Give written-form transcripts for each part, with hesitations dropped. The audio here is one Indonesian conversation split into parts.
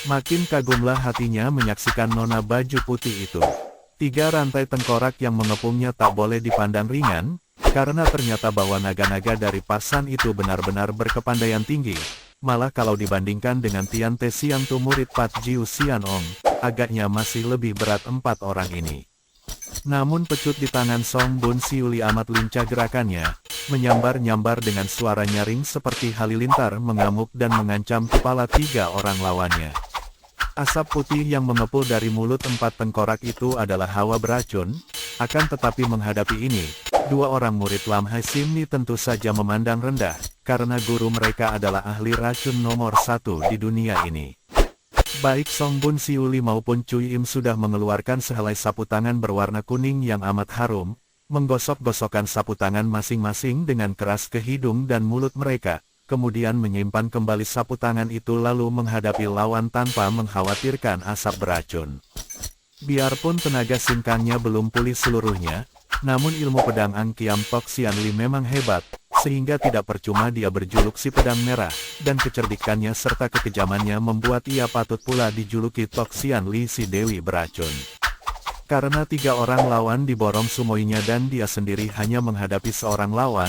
Makin kagumlah hatinya menyaksikan nona baju putih itu. 3 rantai tengkorak yang mengepungnya tak boleh dipandang ringan, karena ternyata bahwa naga-naga dari Pasan itu benar-benar berkepandaian tinggi. Malah kalau dibandingkan dengan Tian Te Xiang Tu murid Pat Jiu Xianong, agaknya masih lebih berat 4 orang ini. Namun pecut di tangan Song Bun Siuli amat lincah gerakannya, menyambar-nyambar dengan suara nyaring seperti halilintar mengamuk dan mengancam kepala 3 orang lawannya. Asap putih yang mengepul dari mulut 4 tengkorak itu adalah hawa beracun, akan tetapi menghadapi ini, 2 orang murid Lam Hai Sim Ni tentu saja memandang rendah, karena guru mereka adalah ahli racun nomor 1 di dunia ini. Baik Song Bun Siuli maupun Cui Im sudah mengeluarkan sehelai sapu tangan berwarna kuning yang amat harum, menggosok-gosokkan sapu tangan masing-masing dengan keras ke hidung dan mulut mereka. Kemudian menyimpan kembali sapu tangan itu lalu menghadapi lawan tanpa mengkhawatirkan asap beracun. Biarpun tenaga sinkangnya belum pulih seluruhnya, namun ilmu pedang Ang Kiam Tok Sian Li memang hebat, sehingga tidak percuma dia berjuluk si pedang merah, dan kecerdikannya serta kekejamannya membuat ia patut pula dijuluki Tok Sian Li si Dewi Beracun. Karena 3 orang lawan diborong sumoinya dan dia sendiri hanya menghadapi seorang lawan,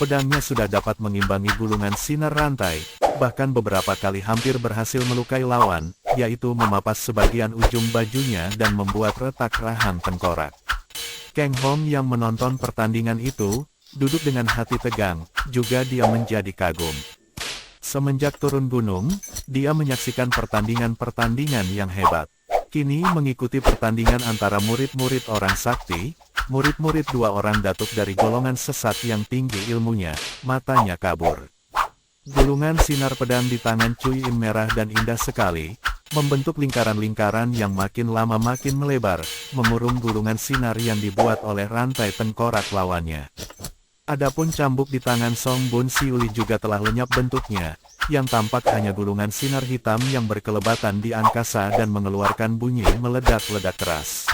pedangnya sudah dapat mengimbangi gulungan sinar rantai, bahkan beberapa kali hampir berhasil melukai lawan, yaitu memapas sebagian ujung bajunya dan membuat retak rahang tengkorak. Kang Hong yang menonton pertandingan itu, duduk dengan hati tegang, juga dia menjadi kagum. Semenjak turun gunung, dia menyaksikan pertandingan-pertandingan yang hebat. Kini mengikuti pertandingan antara murid-murid orang sakti, murid-murid 2 orang datuk dari golongan sesat yang tinggi ilmunya, matanya kabur. Gulungan sinar pedang di tangan Cui Im merah dan indah sekali, membentuk lingkaran-lingkaran yang makin lama makin melebar, mengurung gulungan sinar yang dibuat oleh rantai tengkorak lawannya. Adapun cambuk di tangan Song Bun Siuli juga telah lenyap bentuknya, yang tampak hanya gulungan sinar hitam yang berkelebatan di angkasa dan mengeluarkan bunyi meledak-ledak keras.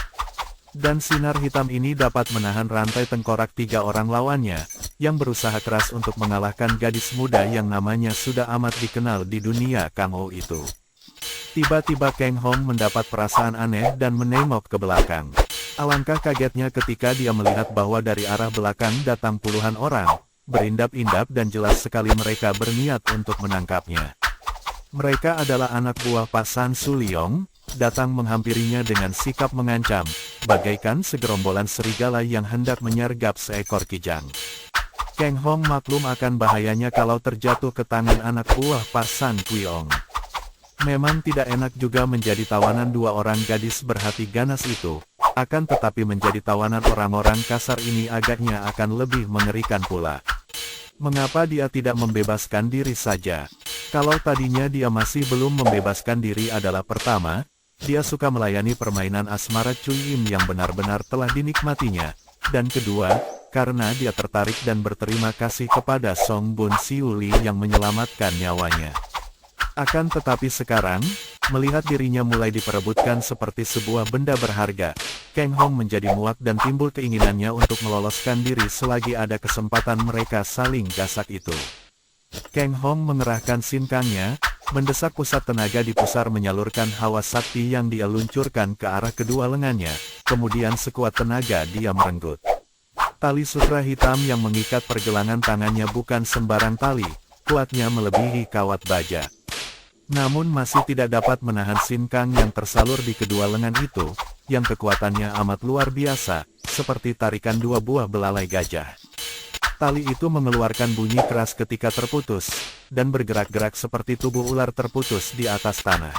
Dan sinar hitam ini dapat menahan rantai tengkorak 3 orang lawannya, yang berusaha keras untuk mengalahkan gadis muda yang namanya sudah amat dikenal di dunia Kangou itu. Tiba-tiba Kang Hong mendapat perasaan aneh dan menengok ke belakang. Alangkah kagetnya ketika dia melihat bahwa dari arah belakang datang puluhan orang, berindap-indap dan jelas sekali mereka berniat untuk menangkapnya. Mereka adalah anak buah Pasan Su Liong, datang menghampirinya dengan sikap mengancam, bagaikan segerombolan serigala yang hendak menyergap seekor kijang. Kang Hong maklum akan bahayanya kalau terjatuh ke tangan anak buah Pasan Kuiong. Memang tidak enak juga menjadi tawanan 2 orang gadis berhati ganas itu, akan tetapi menjadi tawanan orang-orang kasar ini agaknya akan lebih mengerikan pula. Mengapa dia tidak membebaskan diri saja? Kalau tadinya dia masih belum membebaskan diri adalah pertama, dia suka melayani permainan asmara Cui Im yang benar-benar telah dinikmatinya, dan kedua, karena dia tertarik dan berterima kasih kepada Song Bun Siuli yang menyelamatkan nyawanya. Akan tetapi sekarang, melihat dirinya mulai diperebutkan seperti sebuah benda berharga, Kang Hong menjadi muak dan timbul keinginannya untuk meloloskan diri selagi ada kesempatan mereka saling gasak itu. Kang Hong mengerahkan sinkangnya, mendesak pusat tenaga di pusar menyalurkan hawa sakti yang dia luncurkan ke arah kedua lengannya, kemudian sekuat tenaga dia merenggut. Tali sutra hitam yang mengikat pergelangan tangannya bukan sembarang tali, kuatnya melebihi kawat baja. Namun masih tidak dapat menahan sinkang yang tersalur di kedua lengan itu, yang kekuatannya amat luar biasa, seperti tarikan 2 buah belalai gajah. Tali itu mengeluarkan bunyi keras ketika terputus, dan bergerak-gerak seperti tubuh ular terputus di atas tanah.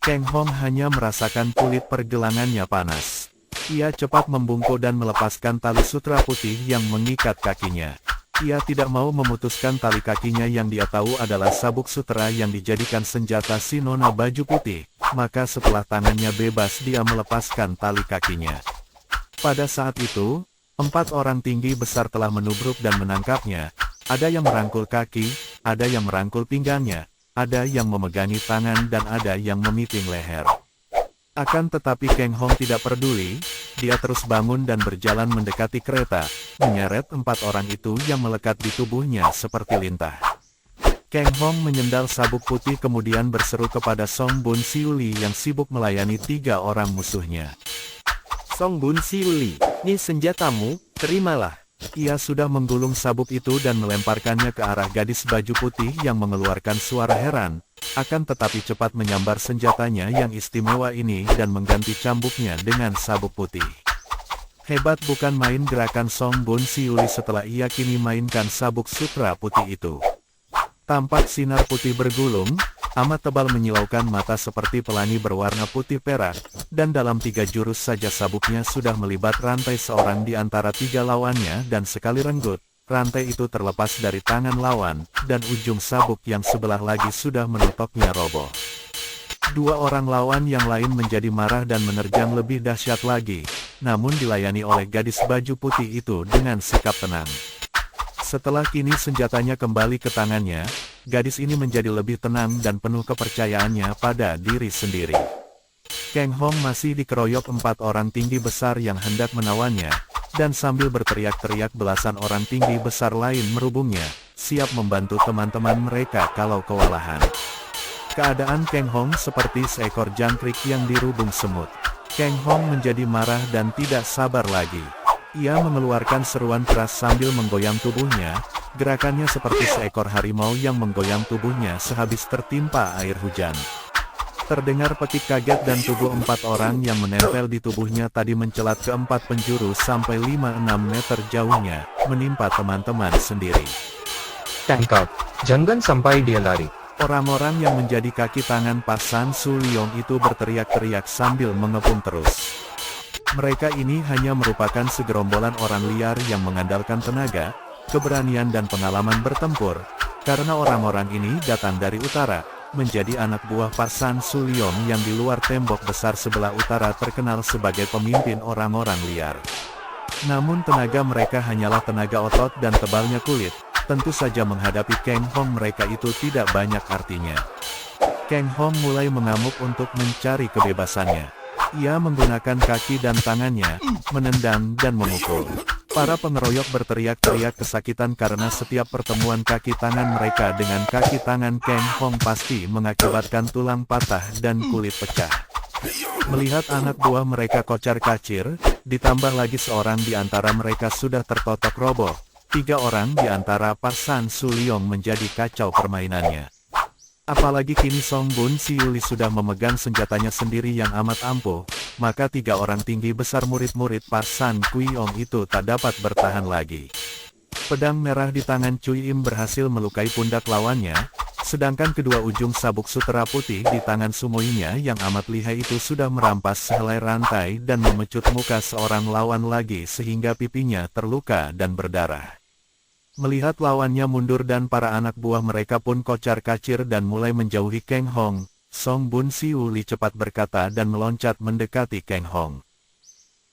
Kang Hong hanya merasakan kulit pergelangannya panas. Ia cepat membungkuk dan melepaskan tali sutra putih yang mengikat kakinya. Ia tidak mau memutuskan tali kakinya yang dia tahu adalah sabuk sutera yang dijadikan senjata si nona baju putih, maka setelah tangannya bebas dia melepaskan tali kakinya. Pada saat itu, 4 orang tinggi besar telah menubruk dan menangkapnya, ada yang merangkul kaki, ada yang merangkul pinggangnya, ada yang memegangi tangan dan ada yang memiting leher. Akan tetapi Kang Hong tidak peduli, dia terus bangun dan berjalan mendekati kereta, menyeret 4 orang itu yang melekat di tubuhnya seperti lintah. Kang Hong menyendal sabuk putih kemudian berseru kepada Song Bun Siuli yang sibuk melayani 3 orang musuhnya. Song Bun Siuli, ini senjatamu, terimalah. Ia sudah menggulung sabuk itu dan melemparkannya ke arah gadis baju putih yang mengeluarkan suara heran, akan tetapi cepat menyambar senjatanya yang istimewa ini dan mengganti cambuknya dengan sabuk putih. Hebat bukan main gerakan Song Bun Siuli setelah ia kini mainkan sabuk sutra putih itu. Tampak sinar putih bergulung, amat tebal menyilaukan mata seperti pelangi berwarna putih perak, dan dalam 3 jurus saja sabuknya sudah melibat rantai seorang di antara 3 lawannya dan sekali renggut, rantai itu terlepas dari tangan lawan, dan ujung sabuk yang sebelah lagi sudah menotoknya roboh. 2 orang lawan yang lain menjadi marah dan menerjang lebih dahsyat lagi, namun dilayani oleh gadis baju putih itu dengan sikap tenang. Setelah kini senjatanya kembali ke tangannya, gadis ini menjadi lebih tenang dan penuh kepercayaannya pada diri sendiri. Kang Hong masih dikeroyok 4 orang tinggi besar yang hendak menawannya, dan sambil berteriak-teriak belasan orang tinggi besar lain merubungnya, siap membantu teman-teman mereka kalau kewalahan. Keadaan Kang Hong seperti seekor jangkrik yang dirubung semut. Kang Hong menjadi marah dan tidak sabar lagi. Ia mengeluarkan seruan keras sambil menggoyang tubuhnya, gerakannya seperti seekor harimau yang menggoyang tubuhnya sehabis tertimpa air hujan. Terdengar petik kaget dan tubuh 4 orang yang menempel di tubuhnya tadi mencelat ke 4 penjuru sampai 5-6 meter jauhnya, menimpa teman-teman sendiri. Tangkap, jangan sampai dia lari. Orang-orang yang menjadi kaki tangan Pasan Su Liong itu berteriak-teriak sambil mengepung terus. Mereka ini hanya merupakan segerombolan orang liar yang mengandalkan tenaga, keberanian dan pengalaman bertempur, karena orang-orang ini datang dari utara, menjadi anak buah Pasan Su Liong yang di luar tembok besar sebelah utara terkenal sebagai pemimpin orang-orang liar. Namun tenaga mereka hanyalah tenaga otot dan tebalnya kulit, tentu saja menghadapi Kang Hong mereka itu tidak banyak artinya. Kang Hong mulai mengamuk untuk mencari kebebasannya. Ia menggunakan kaki dan tangannya, menendang dan memukul. Para pengeroyok berteriak-teriak kesakitan karena setiap pertemuan kaki tangan mereka dengan kaki tangan Kang Hong pasti mengakibatkan tulang patah dan kulit pecah. Melihat anak buah mereka kocar-kacir, ditambah lagi seorang di antara mereka sudah tertotok roboh, 3 orang di antara Pasan Su Liong menjadi kacau permainannya. Apalagi kini Song Bun Siuli sudah memegang senjatanya sendiri yang amat ampuh, maka 3 orang tinggi besar murid-murid Pasan Kuiong itu tak dapat bertahan lagi. Pedang merah di tangan Cui Im berhasil melukai pundak lawannya, sedangkan kedua ujung sabuk sutera putih di tangan sumoinya yang amat lihai itu sudah merampas sehelai rantai dan memecut muka seorang lawan lagi sehingga pipinya terluka dan berdarah. Melihat lawannya mundur dan para anak buah mereka pun kocar-kacir dan mulai menjauhi Kang Hong, Song Bun Siuli cepat berkata dan meloncat mendekati Kang Hong.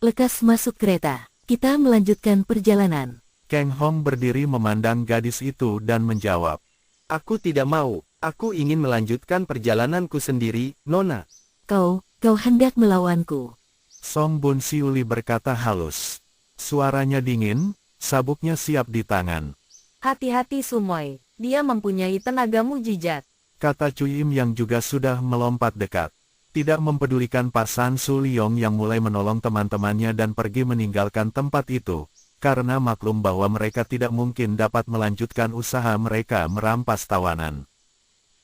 Lekas masuk kereta, kita melanjutkan perjalanan. Kang Hong berdiri memandang gadis itu dan menjawab. Aku tidak mau, aku ingin melanjutkan perjalananku sendiri, Nona. Kau hendak melawanku. Song Bun Siuli berkata halus. Suaranya dingin, sabuknya siap di tangan. Hati-hati Sumoy, dia mempunyai tenaga mujizat. Kata Cui Im yang juga sudah melompat dekat. Tidak mempedulikan Pasan Su Liong yang mulai menolong teman-temannya dan pergi meninggalkan tempat itu, karena maklum bahwa mereka tidak mungkin dapat melanjutkan usaha mereka merampas tawanan.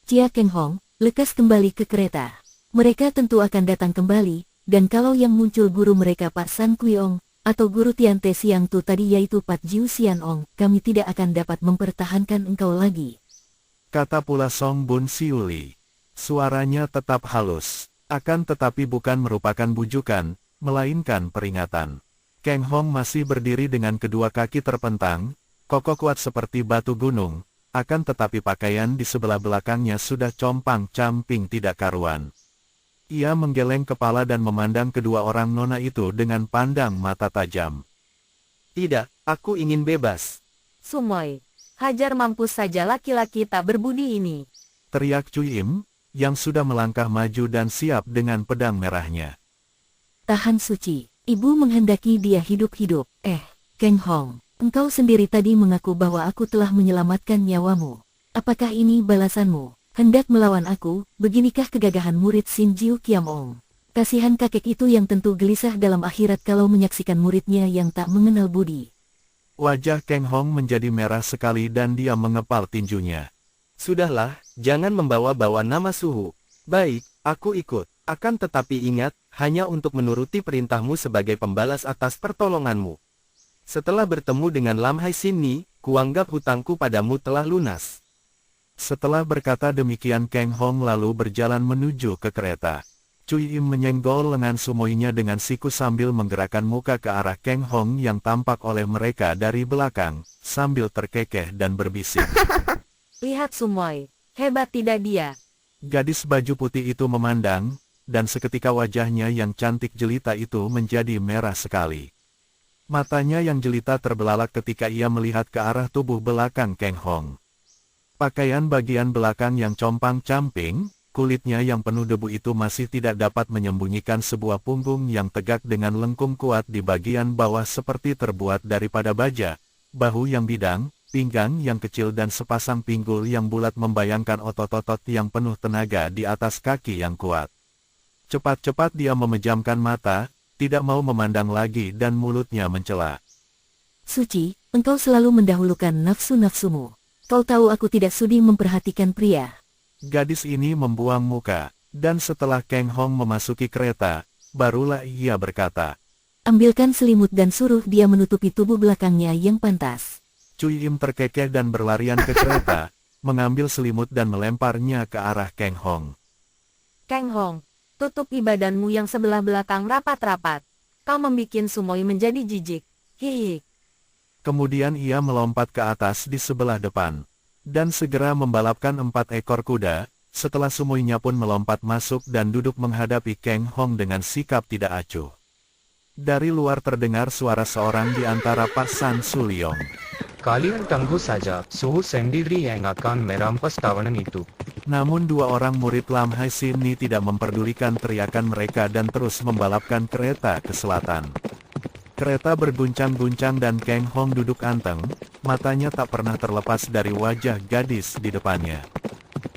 Cia Kang Hong, lekas kembali ke kereta. Mereka tentu akan datang kembali, dan kalau yang muncul guru mereka Pasan Kuiong, atau guru Tiante Siang Tu tadi yaitu Pat Jiu Sian Ong, kami tidak akan dapat mempertahankan engkau lagi. Kata pula Song Bun Siuli. Suaranya tetap halus, akan tetapi bukan merupakan bujukan, melainkan peringatan. Kang Hong masih berdiri dengan kedua kaki terpentang, kokoh kuat seperti batu gunung, akan tetapi pakaian di sebelah belakangnya sudah compang-camping tidak karuan. Ia menggeleng kepala dan memandang kedua orang nona itu dengan pandang mata tajam. Tidak, aku ingin bebas. Sumoy, hajar mampus saja laki-laki tak berbudi ini. Teriak Cui Im, yang sudah melangkah maju dan siap dengan pedang merahnya. Tahan Suci, ibu menghendaki dia hidup-hidup. Kang Hong, engkau sendiri tadi mengaku bahwa aku telah menyelamatkan nyawamu. Apakah ini balasanmu? Hendak melawan aku, beginikah kegagahan murid Xin Jiu Kiamong? Kasihan kakek itu yang tentu gelisah dalam akhirat kalau menyaksikan muridnya yang tak mengenal budi. Wajah Kang Hong menjadi merah sekali dan dia mengepal tinjunya. Sudahlah, jangan membawa-bawa nama suhu. Baik, aku ikut. Akan tetapi ingat, hanya untuk menuruti perintahmu sebagai pembalas atas pertolonganmu. Setelah bertemu dengan Lam Hai Sin Ni, kuanggap hutangku padamu telah lunas. Setelah berkata demikian Kang Hong lalu berjalan menuju ke kereta. Cui Im menyenggol lengan sumoinya dengan siku sambil menggerakkan muka ke arah Kang Hong yang tampak oleh mereka dari belakang, sambil terkekeh dan berbisik. Lihat Sumoy, hebat tidak dia? Gadis baju putih itu memandang, dan seketika wajahnya yang cantik jelita itu menjadi merah sekali. Matanya yang jelita terbelalak ketika ia melihat ke arah tubuh belakang Kang Hong. Pakaian bagian belakang yang compang-camping, kulitnya yang penuh debu itu masih tidak dapat menyembunyikan sebuah punggung yang tegak dengan lengkung kuat di bagian bawah seperti terbuat daripada baja, bahu yang bidang, pinggang yang kecil dan sepasang pinggul yang bulat membayangkan otot-otot yang penuh tenaga di atas kaki yang kuat. Cepat-cepat dia memejamkan mata, tidak mau memandang lagi dan mulutnya mencela. Suci, engkau selalu mendahulukan nafsu-nafsumu. Kau tahu aku tidak sudi memperhatikan pria. Gadis ini membuang muka, dan setelah Kang Hong memasuki kereta, barulah ia berkata. Ambilkan selimut dan suruh dia menutupi tubuh belakangnya yang pantas. Cui Im terkekeh dan berlarian ke kereta, mengambil selimut dan melemparnya ke arah Kang Hong. Kang Hong, tutupi badanmu yang sebelah belakang rapat-rapat. Kau membikin Sumoy menjadi jijik. Hihi. Kemudian ia melompat ke atas di sebelah depan, dan segera membalapkan 4 ekor kuda, setelah sumoinya pun melompat masuk dan duduk menghadapi Kang Hong dengan sikap tidak acuh. Dari luar terdengar suara seorang di antara Pasan Suliong. Kalian tunggu saja, suhu sendiri yang akan merampas tawanan itu. Namun 2 orang murid Lam Hai Sin Ni tidak memperdulikan teriakan mereka dan terus membalapkan kereta ke selatan. Kereta berguncang-guncang dan Kang Hong duduk anteng, matanya tak pernah terlepas dari wajah gadis di depannya.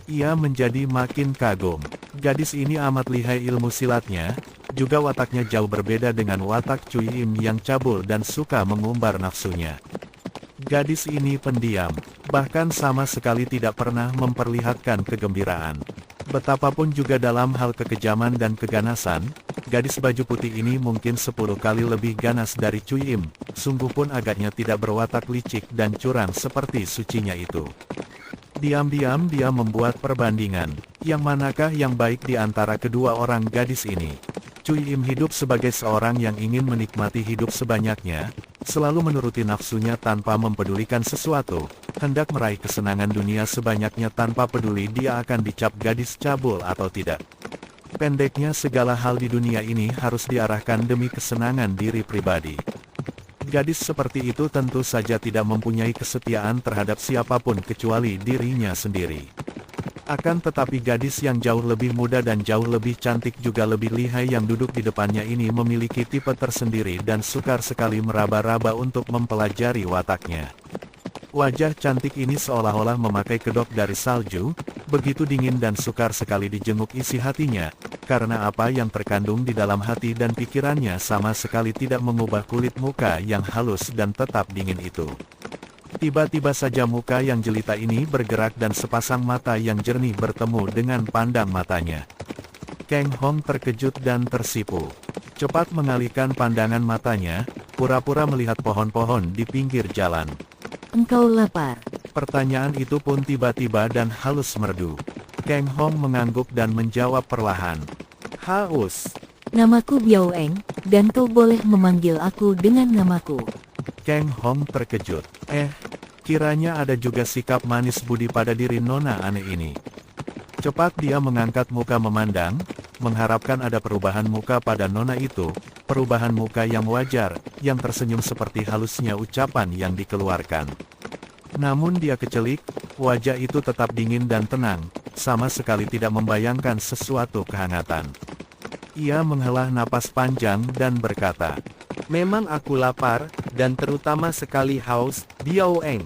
Ia menjadi makin kagum. Gadis ini amat lihai ilmu silatnya, juga wataknya jauh berbeda dengan watak Cui Im yang cabul dan suka mengumbar nafsunya. Gadis ini pendiam, bahkan sama sekali tidak pernah memperlihatkan kegembiraan. Betapapun juga dalam hal kekejaman dan keganasan, gadis baju putih ini mungkin 10 kali lebih ganas dari Cui Im, sungguh pun agaknya tidak berwatak licik dan curang seperti sucinya itu. Diam-diam dia membuat perbandingan, yang manakah yang baik di antara kedua orang gadis ini. Cui Im hidup sebagai seorang yang ingin menikmati hidup sebanyaknya, selalu menuruti nafsunya tanpa mempedulikan sesuatu, hendak meraih kesenangan dunia sebanyaknya tanpa peduli dia akan dicap gadis cabul atau tidak. Pendeknya segala hal di dunia ini harus diarahkan demi kesenangan diri pribadi. Gadis seperti itu tentu saja tidak mempunyai kesetiaan terhadap siapapun kecuali dirinya sendiri. Akan tetapi gadis yang jauh lebih muda dan jauh lebih cantik juga lebih lihai yang duduk di depannya ini memiliki tipe tersendiri dan sukar sekali meraba-raba untuk mempelajari wataknya. Wajah cantik ini seolah-olah memakai kedok dari salju, begitu dingin dan sukar sekali dijenguk isi hatinya, karena apa yang terkandung di dalam hati dan pikirannya sama sekali tidak mengubah kulit muka yang halus dan tetap dingin itu. Tiba-tiba saja muka yang jelita ini bergerak dan sepasang mata yang jernih bertemu dengan pandang matanya. Kang Hong terkejut dan tersipu. Cepat mengalihkan pandangan matanya, pura-pura melihat pohon-pohon di pinggir jalan. Engkau lapar. Pertanyaan itu pun tiba-tiba dan halus merdu. Kang Hong mengangguk dan menjawab perlahan. Haus. Namaku Biao Eng, dan kau boleh memanggil aku dengan namaku. Kang Hong terkejut. Kiranya ada juga sikap manis budi pada diri nona aneh ini. Cepat dia mengangkat muka memandang, mengharapkan ada perubahan muka pada nona itu, perubahan muka yang wajar, yang tersenyum seperti halusnya ucapan yang dikeluarkan. Namun dia kecelik, wajah itu tetap dingin dan tenang, sama sekali tidak membayangkan sesuatu kehangatan. Ia menghela napas panjang dan berkata, Memang aku lapar, dan terutama sekali haus, Biao Eng.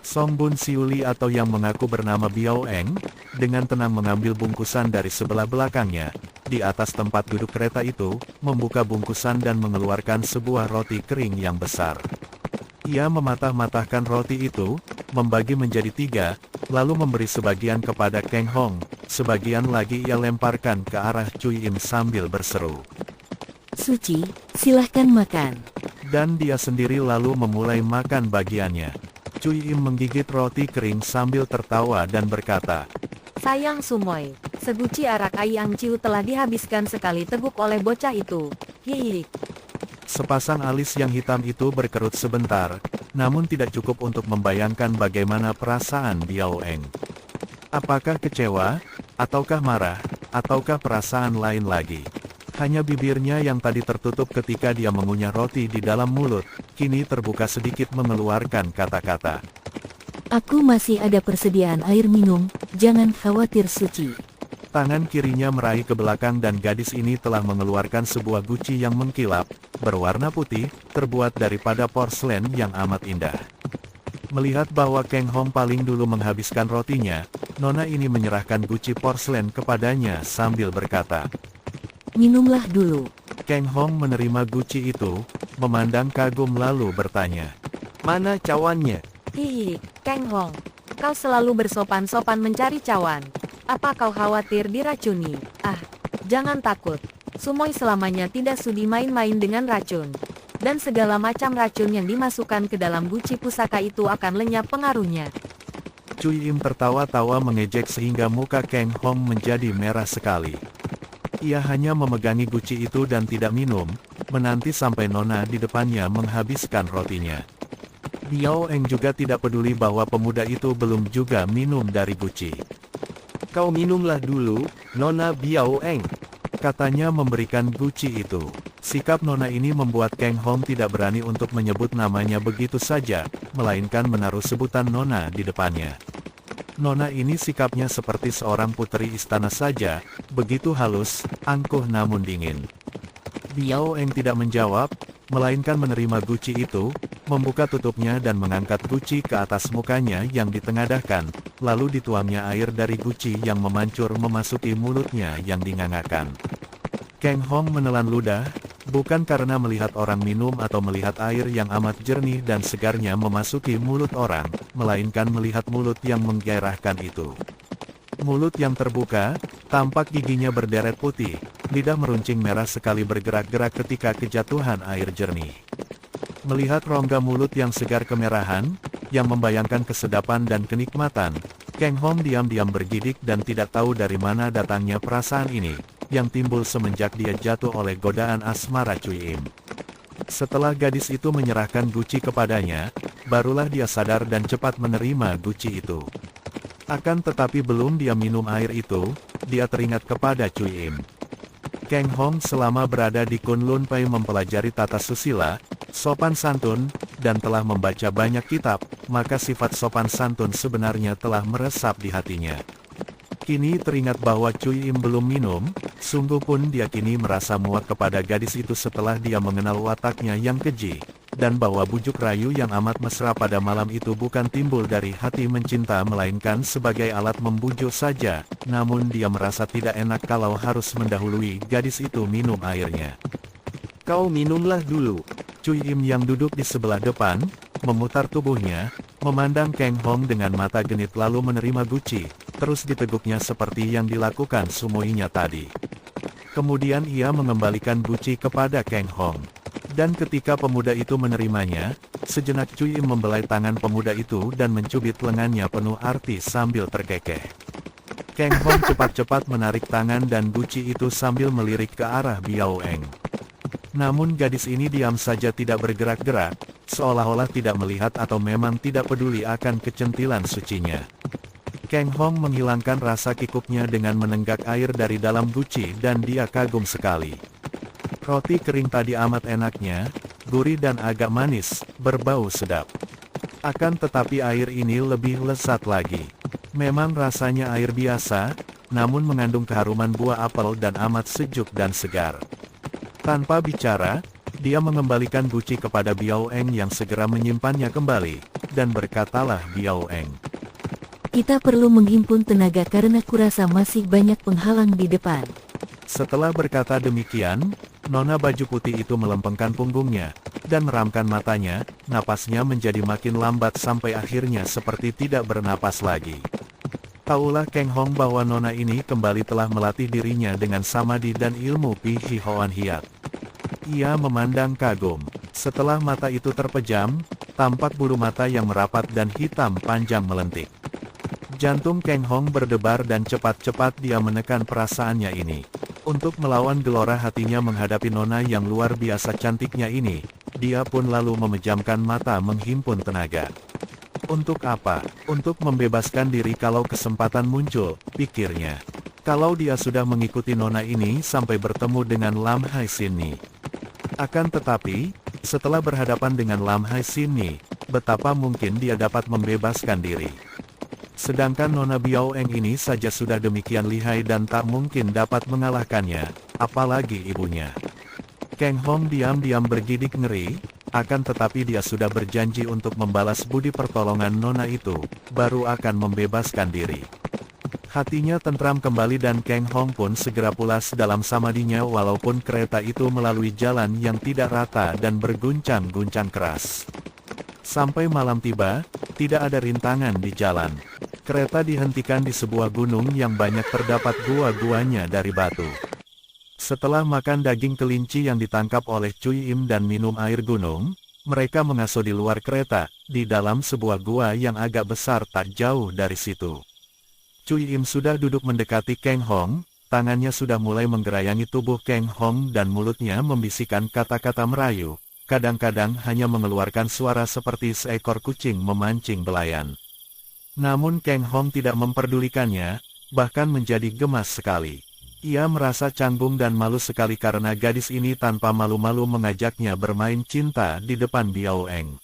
Song Bun Siuli atau yang mengaku bernama Biao Eng, dengan tenang mengambil bungkusan dari sebelah belakangnya. Di atas tempat duduk kereta itu, membuka bungkusan dan mengeluarkan sebuah roti kering yang besar. Ia mematah-matahkan roti itu, membagi menjadi 3, lalu memberi sebagian kepada Kang Hong, sebagian lagi ia lemparkan ke arah Cui Im sambil berseru. Suci, silahkan makan. Dan dia sendiri lalu memulai makan bagiannya. Cui Im menggigit roti kering sambil tertawa dan berkata, Sayang Sumoy, seguci arak ayang ciu telah dihabiskan sekali teguk oleh bocah itu. Hihi. sepasang alis yang hitam itu berkerut sebentar, namun tidak cukup untuk membayangkan bagaimana perasaan Biao Eng. Apakah kecewa, ataukah marah, ataukah perasaan lain lagi? Hanya bibirnya yang tadi tertutup ketika dia mengunyah roti di dalam mulut, kini terbuka sedikit mengeluarkan kata-kata. Aku masih ada persediaan air minum, jangan khawatir Suci. Tangan kirinya meraih ke belakang dan gadis ini telah mengeluarkan sebuah guci yang mengkilap, berwarna putih, terbuat daripada porselen yang amat indah. Melihat bahwa Kang Hong paling dulu menghabiskan rotinya, nona ini menyerahkan guci porselen kepadanya sambil berkata, Minumlah dulu. Kang Hong menerima guci itu, memandang kagum lalu bertanya, Mana cawannya? Hihi, Kang Hong. Kau selalu bersopan-sopan mencari cawan. Apa kau khawatir diracuni? Ah, jangan takut. Sumoy selamanya tidak sudi main-main dengan racun. Dan segala macam racun yang dimasukkan ke dalam guci pusaka itu akan lenyap pengaruhnya. Cui Im tertawa-tawa mengejek sehingga muka Kang Hong menjadi merah sekali. Ia hanya memegangi guci itu dan tidak minum, menanti sampai nona di depannya menghabiskan rotinya. Biao Eng juga tidak peduli bahwa pemuda itu belum juga minum dari guci. Kau minumlah dulu, Nona Biao Eng. Katanya memberikan guci itu. Sikap nona ini membuat Kang Hong tidak berani untuk menyebut namanya begitu saja, melainkan menaruh sebutan nona di depannya. Nona ini sikapnya seperti seorang puteri istana saja, begitu halus, angkuh namun dingin. Biao Eng tidak menjawab, melainkan menerima guci itu, membuka tutupnya dan mengangkat guci ke atas mukanya yang ditengadahkan, lalu dituamnya air dari guci yang memancur memasuki mulutnya yang dingangakan. Kang Hong menelan ludah, bukan karena melihat orang minum atau melihat air yang amat jernih dan segarnya memasuki mulut orang, melainkan melihat mulut yang menggairahkan itu. Mulut yang terbuka, tampak giginya berderet putih, lidah meruncing merah sekali bergerak-gerak ketika kejatuhan air jernih. Melihat rongga mulut yang segar kemerahan, yang membayangkan kesedapan dan kenikmatan, Kang Hong diam-diam bergidik dan tidak tahu dari mana datangnya perasaan ini, yang timbul semenjak dia jatuh oleh godaan asmara Cui Im. Setelah gadis itu menyerahkan guci kepadanya, barulah dia sadar dan cepat menerima guci itu. Akan tetapi belum dia minum air itu, dia teringat kepada Cui Im. Kang Hong selama berada di Kunlun Pai mempelajari tata susila, sopan santun, dan telah membaca banyak kitab, maka sifat sopan santun sebenarnya telah meresap di hatinya. Kini teringat bahwa Cui Im belum minum, sungguh pun dia kini merasa muak kepada gadis itu setelah dia mengenal wataknya yang keji, dan bahwa bujuk rayu yang amat mesra pada malam itu bukan timbul dari hati mencinta melainkan sebagai alat membujuk saja, namun dia merasa tidak enak kalau harus mendahului gadis itu minum airnya. Kau minumlah dulu. Cui Im yang duduk di sebelah depan, memutar tubuhnya, memandang Kang Hong dengan mata genit lalu menerima guci, terus diteguknya seperti yang dilakukan Sumoinya tadi. Kemudian ia mengembalikan guci kepada Kang Hong. Dan ketika pemuda itu menerimanya, sejenak Cui Im membelai tangan pemuda itu dan mencubit lengannya penuh arti sambil terkekeh. Kang Hong cepat-cepat menarik tangan dan guci itu sambil melirik ke arah Biao Eng. Namun gadis ini diam saja tidak bergerak-gerak, seolah-olah tidak melihat atau memang tidak peduli akan kecentilan sucinya. Kang Hong menghilangkan rasa kikuknya dengan menenggak air dari dalam guci dan dia kagum sekali. Roti kering tadi amat enaknya, gurih dan agak manis, berbau sedap. Akan tetapi air ini lebih lezat lagi. Memang rasanya air biasa, namun mengandung keharuman buah apel dan amat sejuk dan segar. Tanpa bicara, dia mengembalikan guci kepada Biao Eng yang segera menyimpannya kembali, dan berkatalah Biao Eng. Kita perlu menghimpun tenaga karena kurasa masih banyak penghalang di depan. Setelah berkata demikian, nona baju putih itu melempengkan punggungnya, dan meramkan matanya, napasnya menjadi makin lambat sampai akhirnya seperti tidak bernapas lagi. Taulah Keng Hong bahwa nona ini kembali telah melatih dirinya dengan samadhi dan ilmu Pi Hi Hoan Hiat. Ia memandang kagum. Setelah mata itu terpejam, tampak bulu mata yang merapat dan hitam panjang melentik. Jantung Keng Hong berdebar dan cepat-cepat dia menekan perasaannya ini. Untuk melawan gelora hatinya menghadapi nona yang luar biasa cantiknya ini, dia pun lalu memejamkan mata menghimpun tenaga. Untuk apa? Untuk membebaskan diri kalau kesempatan muncul, pikirnya. Kalau dia sudah mengikuti nona ini sampai bertemu dengan Lam Hai Sin Ni. Akan tetapi, setelah berhadapan dengan Lam Hai Sin Ni, betapa mungkin dia dapat membebaskan diri. Sedangkan Nona Biao Eng ini saja sudah demikian lihai dan tak mungkin dapat mengalahkannya, apalagi ibunya. Keng Hong diam-diam bergidik ngeri, akan tetapi dia sudah berjanji untuk membalas budi pertolongan Nona itu, baru akan membebaskan diri. Hatinya tentram kembali dan Keng Hong pun segera pulas dalam samadinya walaupun kereta itu melalui jalan yang tidak rata dan berguncang-guncang keras. Sampai malam tiba, tidak ada rintangan di jalan. Kereta dihentikan di sebuah gunung yang banyak terdapat gua-guanya dari batu. Setelah makan daging kelinci yang ditangkap oleh Cui Im dan minum air gunung, mereka mengasuh di luar kereta, di dalam sebuah gua yang agak besar tak jauh dari situ. Cui Im sudah duduk mendekati Keng Hong, tangannya sudah mulai menggerayangi tubuh Keng Hong dan mulutnya membisikkan kata-kata merayu, kadang-kadang hanya mengeluarkan suara seperti seekor kucing memancing belayan. Namun Keng Hong tidak memperdulikannya, bahkan menjadi gemas sekali. Ia merasa canggung dan malu sekali karena gadis ini tanpa malu-malu mengajaknya bermain cinta di depan Biao Eng.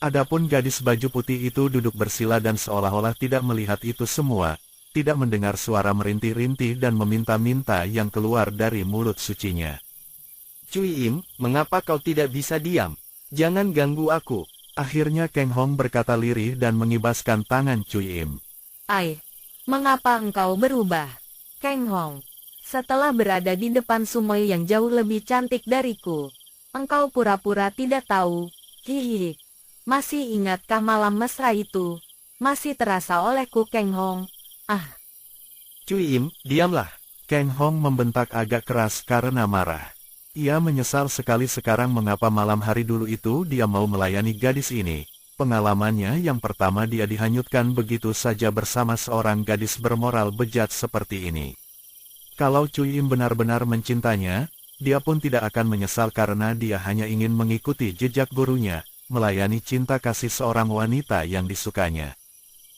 Adapun gadis baju putih itu duduk bersila dan seolah-olah tidak melihat itu semua, tidak mendengar suara merintih-rintih dan meminta-minta yang keluar dari mulut sucinya. Cui Im, mengapa kau tidak bisa diam? Jangan ganggu aku. Akhirnya Keng Hong berkata lirih dan mengibaskan tangan Cui Im. Ai, mengapa engkau berubah? Keng Hong, setelah berada di depan Sumoy yang jauh lebih cantik dariku, engkau pura-pura tidak tahu. Hihi, masih ingatkah malam mesra itu? Masih terasa olehku Keng Hong. Ah. Cui Im, diamlah. Keng Hong membentak agak keras karena marah. Ia menyesal sekali sekarang mengapa malam hari dulu itu dia mau melayani gadis ini. Pengalamannya yang pertama dia dihanyutkan begitu saja bersama seorang gadis bermoral bejat seperti ini. Kalau Cui Im benar-benar mencintanya, dia pun tidak akan menyesal karena dia hanya ingin mengikuti jejak gurunya, melayani cinta kasih seorang wanita yang disukanya.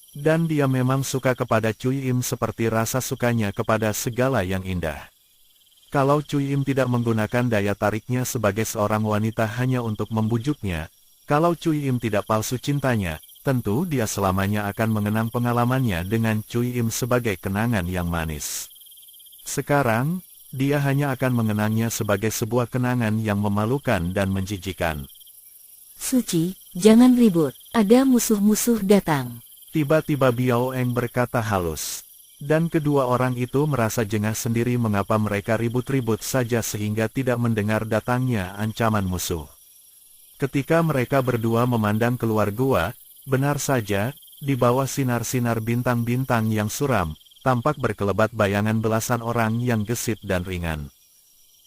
Dan dia memang suka kepada Cui Im seperti rasa sukanya kepada segala yang indah. Kalau Cui Im tidak menggunakan daya tariknya sebagai seorang wanita hanya untuk membujuknya, kalau Cui Im tidak palsu cintanya, tentu dia selamanya akan mengenang pengalamannya dengan Cui Im sebagai kenangan yang manis. Sekarang, dia hanya akan mengenangnya sebagai sebuah kenangan yang memalukan dan menjijikan. Suci, jangan ribut, ada musuh-musuh datang. Tiba-tiba Biao Eng berkata halus. Dan kedua orang itu merasa jengah sendiri mengapa mereka ribut-ribut saja sehingga tidak mendengar datangnya ancaman musuh. Ketika mereka berdua memandang keluar gua, benar saja, di bawah sinar-sinar bintang-bintang yang suram, tampak berkelebat bayangan belasan orang yang gesit dan ringan.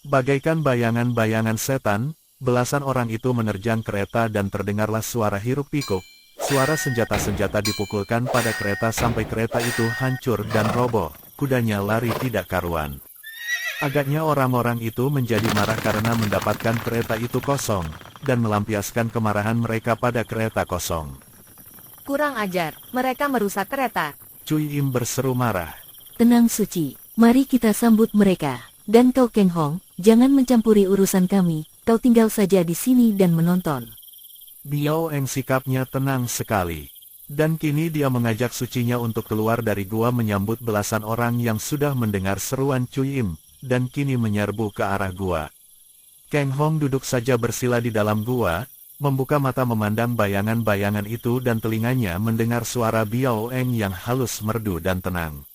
Bagaikan bayangan-bayangan setan, belasan orang itu menerjang kereta dan terdengarlah suara hiruk-pikuk. Suara senjata-senjata dipukulkan pada kereta sampai kereta itu hancur dan roboh, kudanya lari tidak karuan. Agaknya orang-orang itu menjadi marah karena mendapatkan kereta itu kosong, dan melampiaskan kemarahan mereka pada kereta kosong. Kurang ajar, mereka merusak kereta. Cui Im berseru marah. Tenang Suci, mari kita sambut mereka. Dan kau Keng Hong, jangan mencampuri urusan kami, kau tinggal saja di sini dan menonton. Biao Eng sikapnya tenang sekali. Dan kini dia mengajak sucinya untuk keluar dari gua menyambut belasan orang yang sudah mendengar seruan Cui Im, dan kini menyerbu ke arah gua. Keng Hong duduk saja bersila di dalam gua, Membuka mata memandang bayangan-bayangan itu dan telinganya mendengar suara Biao Eng yang halus merdu dan tenang.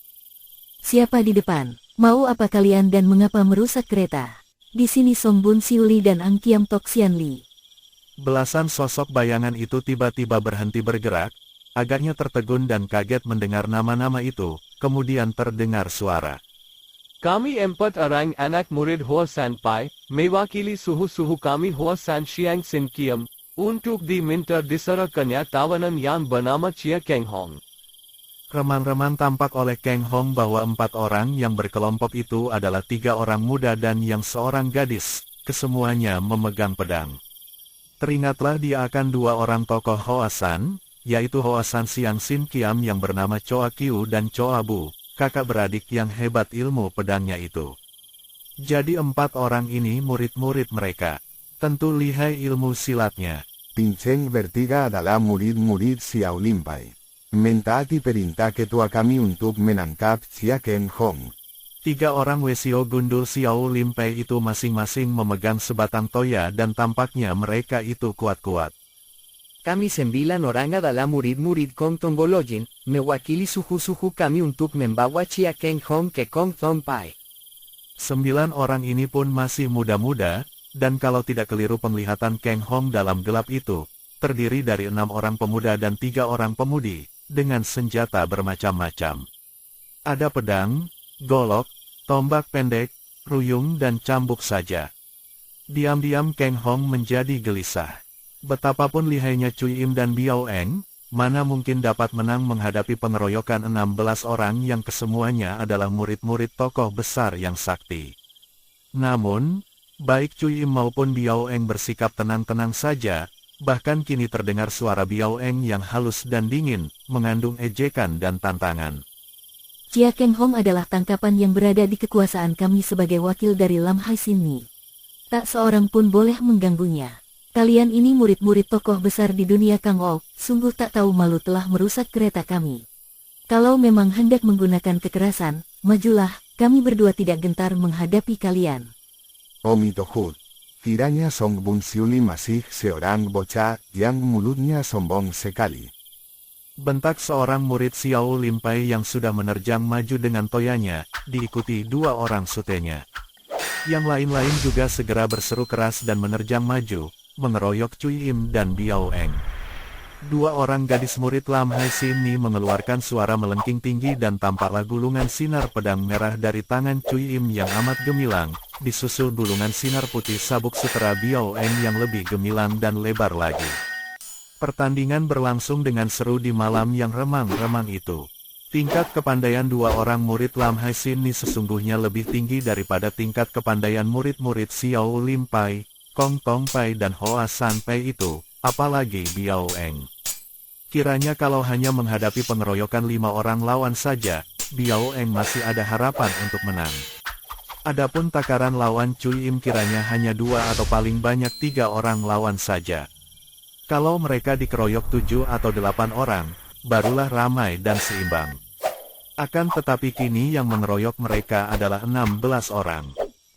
Siapa di depan? Mau apa kalian dan mengapa merusak kereta? Di sini Song Bun Siu Li dan Ang Kiam Tok Sian Li. Belasan sosok bayangan itu tiba-tiba berhenti bergerak, agaknya tertegun dan kaget mendengar nama-nama itu, kemudian terdengar suara. Kami empat orang anak murid Hoa San Pai, mewakili suhu-suhu kami Hoa San Siang Sin Kiem, untuk diminta diserahkannya tawanan yang bernama Chia Keng Hong. Remang-remang tampak oleh Keng Hong bahwa 4 orang yang berkelompok itu adalah 3 orang muda dan yang seorang gadis, kesemuanya memegang pedang. Teringatlah dia akan 2 orang tokoh Hoa San, yaitu Hoa San Siang Sin Kiam yang bernama Choa Kiu dan Choa Bu, kakak beradik yang hebat ilmu pedangnya itu. Jadi 4 orang ini murid-murid mereka. Tentu lihai ilmu silatnya. Pincheng Vertiga adalah murid-murid Xiao Limpai. Mentati perintah ketua kami untuk menangkap Chia Keng Hong. 3 orang Wesio gundul Xiao Limpai itu masing-masing memegang sebatang toya dan tampaknya mereka itu kuat-kuat. Kami 9 orang adalah murid-murid Kong Tonggolojin, mewakili suhu-suhu kami untuk membawa Chia Keng Hong ke Kong Thom Pai. 9 orang ini pun masih muda-muda, dan kalau tidak keliru penglihatan Keng Hong dalam gelap itu, terdiri dari 6 orang pemuda dan 3 orang pemudi, dengan senjata bermacam-macam. Ada pedang, golok, tombak pendek, ruyung dan cambuk saja. Diam-diam Keng Hong menjadi gelisah. Betapapun lihainya Cui Im dan Biao Eng, mana mungkin dapat menang menghadapi pengeroyokan 16 orang yang kesemuanya adalah murid-murid tokoh besar yang sakti. Namun, baik Cui Im maupun Biao Eng bersikap tenang-tenang saja, bahkan kini terdengar suara Biao Eng yang halus dan dingin, mengandung ejekan dan tantangan. Chia Keng Hong adalah tangkapan yang berada di kekuasaan kami sebagai wakil dari Lam Hai Sin Ni. Tak seorang pun boleh mengganggunya. Kalian ini murid-murid tokoh besar di dunia Kang Ok, sungguh tak tahu malu telah merusak kereta kami. Kalau memang hendak menggunakan kekerasan, majulah, kami berdua tidak gentar menghadapi kalian. Omitohut. Kiranya Song Bun Siu Li masih seorang bocah yang mulutnya sombong sekali. Bentak seorang murid Xiao Limpai yang sudah menerjang maju dengan toyanya, diikuti 2 orang sutenya. Yang lain-lain juga segera berseru keras dan menerjang maju, mengeroyok Cui Im dan Biao Eng. 2 orang gadis murid Lam Hai Sin Ni mengeluarkan suara melengking tinggi dan tampaklah gulungan sinar pedang merah dari tangan Cui Im yang amat gemilang, disusul gulungan sinar putih sabuk sutera Biao Eng yang lebih gemilang dan lebar lagi. Pertandingan berlangsung dengan seru di malam yang remang-remang itu. Tingkat kepandaian 2 orang murid Lam Hai Sin Ni sesungguhnya lebih tinggi daripada tingkat kepandaian murid-murid Xiao Limpai, Kong Tong Pai dan Hoa San Pai itu, apalagi Biao Eng. Kiranya kalau hanya menghadapi pengeroyokan 5 orang lawan saja, Biao Eng masih ada harapan untuk menang. Adapun takaran lawan Cui Im kiranya hanya 2 atau paling banyak 3 orang lawan saja. Kalau mereka dikeroyok 7 atau 8 orang, barulah ramai dan seimbang. Akan tetapi kini yang mengeroyok mereka adalah 16 orang.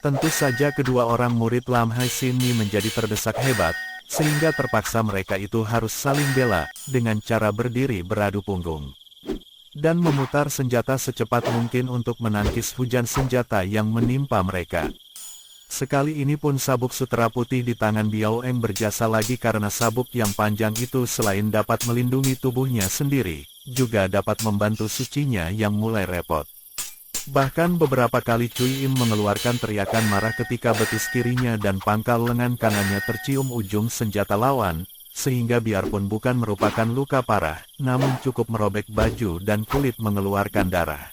Tentu saja kedua orang murid Lam Hai Sin Ni menjadi terdesak hebat, sehingga terpaksa mereka itu harus saling bela, dengan cara berdiri beradu punggung. Dan memutar senjata secepat mungkin untuk menangkis hujan senjata yang menimpa mereka. Sekali ini pun sabuk sutera putih di tangan Biao Eng berjasa lagi karena sabuk yang panjang itu selain dapat melindungi tubuhnya sendiri, juga dapat membantu sucinya yang mulai repot. Bahkan beberapa kali Cui Im mengeluarkan teriakan marah ketika betis kirinya dan pangkal lengan kanannya tercium ujung senjata lawan, sehingga biarpun bukan merupakan luka parah, namun cukup merobek baju dan kulit mengeluarkan darah.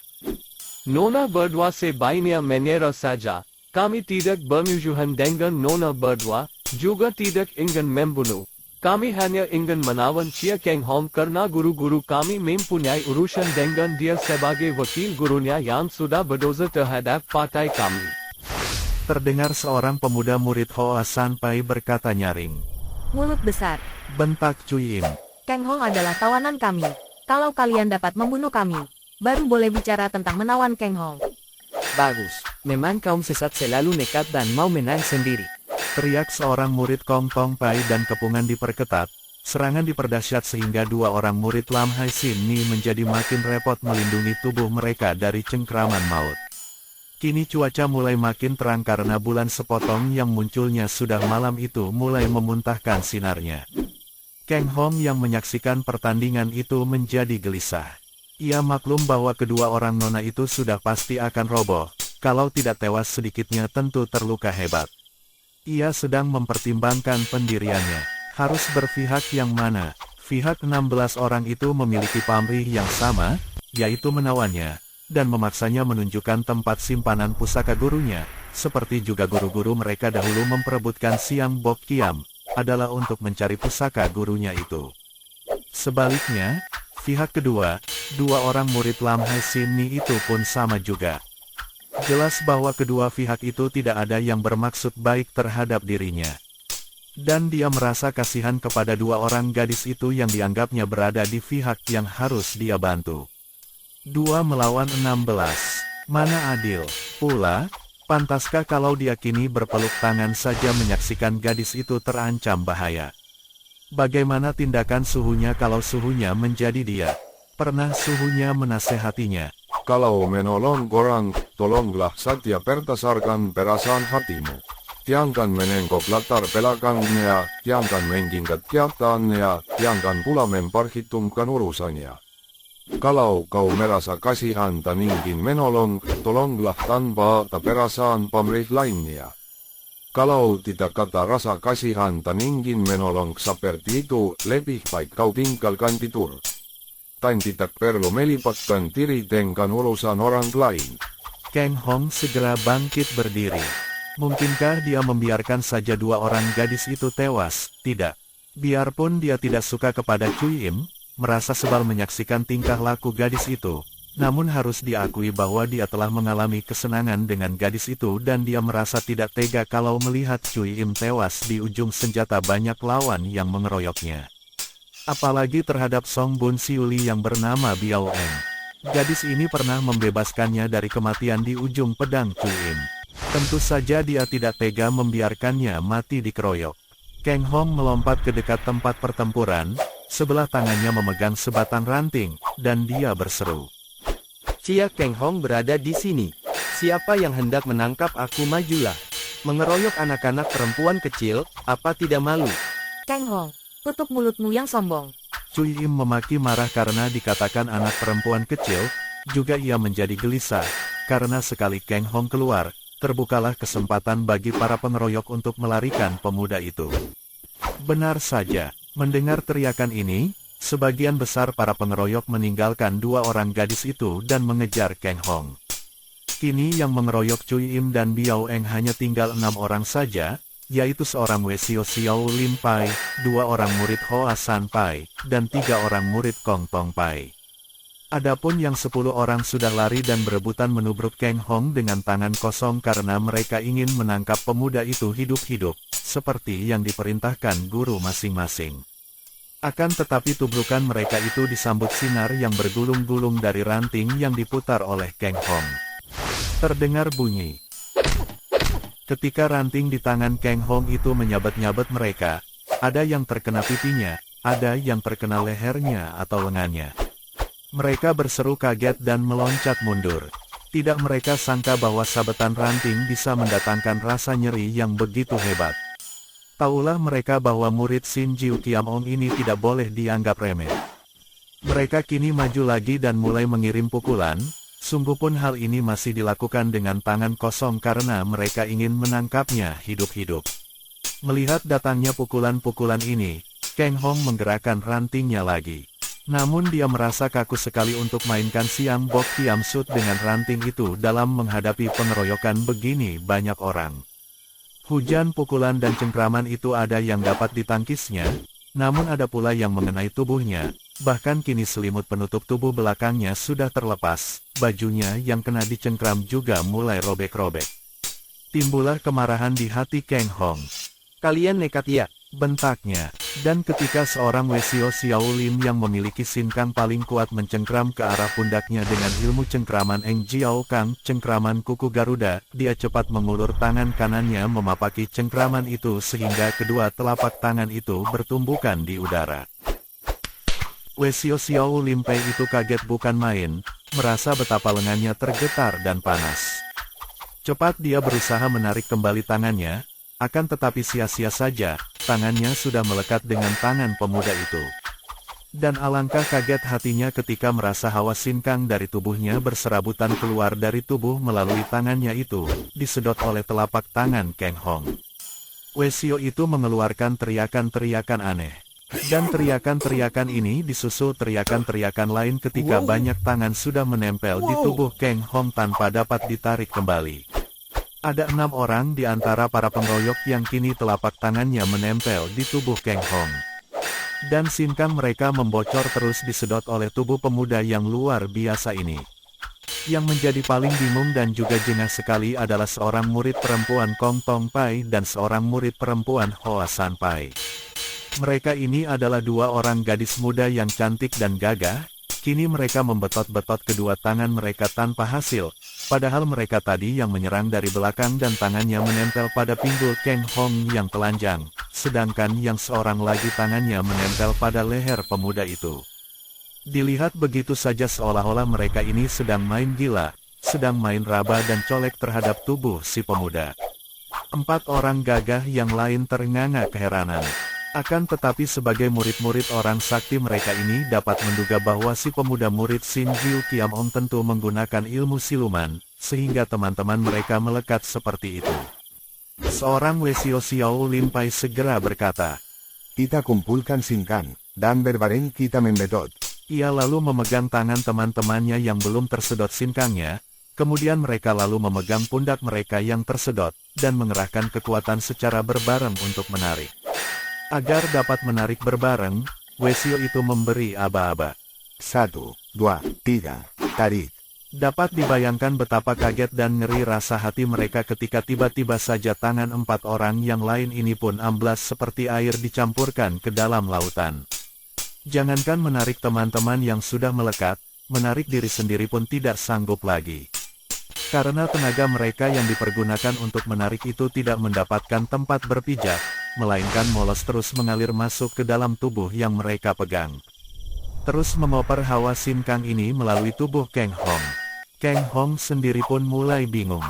Nona berdua sebaiknya menyerah saja, kami tidak bermusuhan dengan Nona berdua, juga tidak ingin membunuh. Kami hanya ingin menawan Chia Keng Hong karena guru-guru kami mempunyai urusan dengan dia sebagai wakil gurunya yang sudah berdosa terhadap partai kami. Terdengar seorang pemuda murid Hoa San Pai berkata nyaring. Mulut besar. Bentak Cui Im. Keng Hong adalah tawanan kami. Kalau kalian dapat membunuh kami, baru boleh bicara tentang menawan Keng Hong. Bagus, memang kaum sesat selalu nekat dan mau menang sendiri. Teriak seorang murid Kong Tong Pai dan kepungan diperketat. Serangan diperdahsyat sehingga dua orang murid Lam Hai Sin Ni menjadi makin repot melindungi tubuh mereka dari cengkraman maut. Kini cuaca mulai makin terang karena bulan sepotong yang munculnya sudah malam itu mulai memuntahkan sinarnya. Kang Hong yang menyaksikan pertandingan itu menjadi gelisah. Ia maklum bahwa kedua orang nona itu sudah pasti akan roboh, kalau tidak tewas sedikitnya tentu terluka hebat. Ia sedang mempertimbangkan pendiriannya. Harus berpihak yang mana? Pihak 16 orang itu memiliki pamrih yang sama, yaitu menawannya, dan memaksanya menunjukkan tempat simpanan pusaka gurunya, seperti juga guru-guru mereka dahulu memperebutkan Siang Bok Kiam, adalah untuk mencari pusaka gurunya itu. Sebaliknya, pihak kedua, dua orang murid Lam Hai Sin Ni itu pun sama juga. Jelas bahwa kedua pihak itu tidak ada yang bermaksud baik terhadap dirinya. Dan dia merasa kasihan kepada dua orang gadis itu yang dianggapnya berada di pihak yang harus dia bantu. 2 melawan 16. Mana adil? Pula, pantaskah kalau dia kini berpeluk tangan saja menyaksikan gadis itu terancam bahaya? Bagaimana tindakan suhunya kalau suhunya menjadi dia? Pernah suhunya menasehatinya. Kalau menolong orang, tolonglah saja berdasarkan perasaan hatimu. Jangan menengok latar belakangnya, jangan mengingat kegiatannya, jangan pula memperhitungkan urusannya. Kalau kau merasa kasihan dan ingin menolong, tolonglah tanpa perasaan pamrih lainnya. Kalau tidak ada rasa kasihan dan ingin menolong seperti itu, lebih baik kau tinggalkan tidur. Dan tidak perlu melibatkan diri dengan urusan orang lain. Kang Hong segera bangkit berdiri. Mungkinkah dia membiarkan saja dua orang gadis itu tewas? Tidak. Biarpun dia tidak suka kepada Cui Im, merasa sebal menyaksikan tingkah laku gadis itu, namun harus diakui bahwa dia telah mengalami kesenangan dengan gadis itu dan dia merasa tidak tega kalau melihat Cui Im tewas di ujung senjata banyak lawan yang mengeroyoknya. Apalagi terhadap Song Bun Siuli yang bernama Biao Eng. Gadis ini pernah membebaskannya dari kematian di ujung pedang Cui Im. Tentu saja dia tidak tega membiarkannya mati dikeroyok. Kang Hong melompat ke dekat tempat pertempuran, sebelah tangannya memegang sebatang ranting, dan dia berseru. Cia Kang Hong berada di sini. Siapa yang hendak menangkap aku, majulah. Mengeroyok anak-anak perempuan kecil, apa tidak malu? Kang Hong, tutup mulutmu yang sombong. Cui Im memaki marah karena dikatakan anak perempuan kecil, juga ia menjadi gelisah, karena sekali Kang Hong keluar, terbukalah kesempatan bagi para pengeroyok untuk melarikan pemuda itu. Benar saja, mendengar teriakan ini, sebagian besar para pengeroyok meninggalkan dua orang gadis itu dan mengejar Kang Hong. Kini yang mengeroyok Cui Im dan Biao Eng hanya tinggal 6 orang saja, yaitu seorang Wesio Xiao Lim Pai, 2 orang murid Hoa San Pai, dan 3 orang murid Kong Tong Pai. Adapun yang 10 orang sudah lari dan berebutan menubruk Kang Hong dengan tangan kosong karena mereka ingin menangkap pemuda itu hidup-hidup, seperti yang diperintahkan guru masing-masing. Akan tetapi tubrukan mereka itu disambut sinar yang bergulung-gulung dari ranting yang diputar oleh Kang Hong. Terdengar bunyi. Ketika ranting di tangan Kang Hong itu menyabet-nyabet mereka, ada yang terkena pipinya, ada yang terkena lehernya atau lengannya. Mereka berseru kaget dan meloncat mundur. Tidak mereka sangka bahwa sabetan ranting bisa mendatangkan rasa nyeri yang begitu hebat. Taulah mereka bahwa murid Sin Jiu Kiamong ini tidak boleh dianggap remeh. Mereka kini maju lagi dan mulai mengirim pukulan, sungguh pun hal ini masih dilakukan dengan tangan kosong karena mereka ingin menangkapnya hidup-hidup. Melihat datangnya pukulan-pukulan ini, Kang Hong menggerakkan rantingnya lagi. Namun dia merasa kaku sekali untuk mainkan Siang Bok Kiam Sut dengan ranting itu dalam menghadapi pengeroyokan begini banyak orang. Hujan pukulan dan cengkraman itu ada yang dapat ditangkisnya, namun ada pula yang mengenai tubuhnya, bahkan kini selimut penutup tubuh belakangnya sudah terlepas, bajunya yang kena dicengkram juga mulai robek-robek. Timbullah kemarahan di hati Kang Hong. Kalian nekat ya, bentaknya. Dan ketika seorang Wesio Xiao Lim yang memiliki sinkang paling kuat mencengkram ke arah pundaknya dengan ilmu cengkraman Eng Jiao Kang, cengkraman kuku Garuda, dia cepat mengulur tangan kanannya memapaki cengkraman itu sehingga kedua telapak tangan itu bertumbukan di udara. Wesio Xiao Lim Pei itu kaget bukan main, merasa betapa lengannya tergetar dan panas. Cepat dia berusaha menarik kembali tangannya, akan tetapi sia-sia saja, tangannya sudah melekat dengan tangan pemuda itu. Dan alangkah kaget hatinya ketika merasa hawa sinkang dari tubuhnya berserabutan keluar dari tubuh melalui tangannya itu, disedot oleh telapak tangan Kang Hong. Wesio itu mengeluarkan teriakan-teriakan aneh. Dan teriakan-teriakan ini disusul teriakan-teriakan lain ketika banyak tangan sudah menempel di tubuh Kang Hong tanpa dapat ditarik kembali. Ada 6 orang di antara para pengeroyok yang kini telapak tangannya menempel di tubuh Kang Hong. Dan sinkang mereka membocor terus disedot oleh tubuh pemuda yang luar biasa ini. Yang menjadi paling bingung dan juga jengah sekali adalah seorang murid perempuan Kong Tong Pai dan seorang murid perempuan Hoa San Pai. Mereka ini adalah 2 orang gadis muda yang cantik dan gagah, kini mereka membetot-betot kedua tangan mereka tanpa hasil, padahal mereka tadi yang menyerang dari belakang dan tangannya menempel pada pinggul Kang Hong yang telanjang, sedangkan yang seorang lagi tangannya menempel pada leher pemuda itu. Dilihat begitu saja seolah-olah mereka ini sedang main gila, sedang main raba dan colek terhadap tubuh si pemuda. 4 orang gagah yang lain ternganga keheranan. Akan tetapi sebagai murid-murid orang sakti mereka ini dapat menduga bahwa si pemuda murid Sin Jiu Kiam Ong tentu menggunakan ilmu siluman, sehingga teman-teman mereka melekat seperti itu. Seorang Wesio Xiao Lim Pai segera berkata, Kita kumpulkan sinkang, dan berbareng kita membetot. Ia lalu memegang tangan teman-temannya yang belum tersedot sinkangnya, kemudian mereka lalu memegang pundak mereka yang tersedot, dan mengerahkan kekuatan secara berbareng untuk menarik. Agar dapat menarik berbareng, Wesio itu memberi aba-aba. 1, 2, 3, tarik. Dapat dibayangkan betapa kaget dan ngeri rasa hati mereka ketika tiba-tiba saja tangan 4 orang yang lain ini pun amblas seperti air dicampurkan ke dalam lautan. Jangankan menarik teman-teman yang sudah melekat, menarik diri sendiri pun tidak sanggup lagi. Karena tenaga mereka yang dipergunakan untuk menarik itu tidak mendapatkan tempat berpijak, melainkan molos terus mengalir masuk ke dalam tubuh yang mereka pegang. Terus mengoper hawa sinkang ini melalui tubuh Kang Hong. Kang Hong sendiri pun mulai bingung.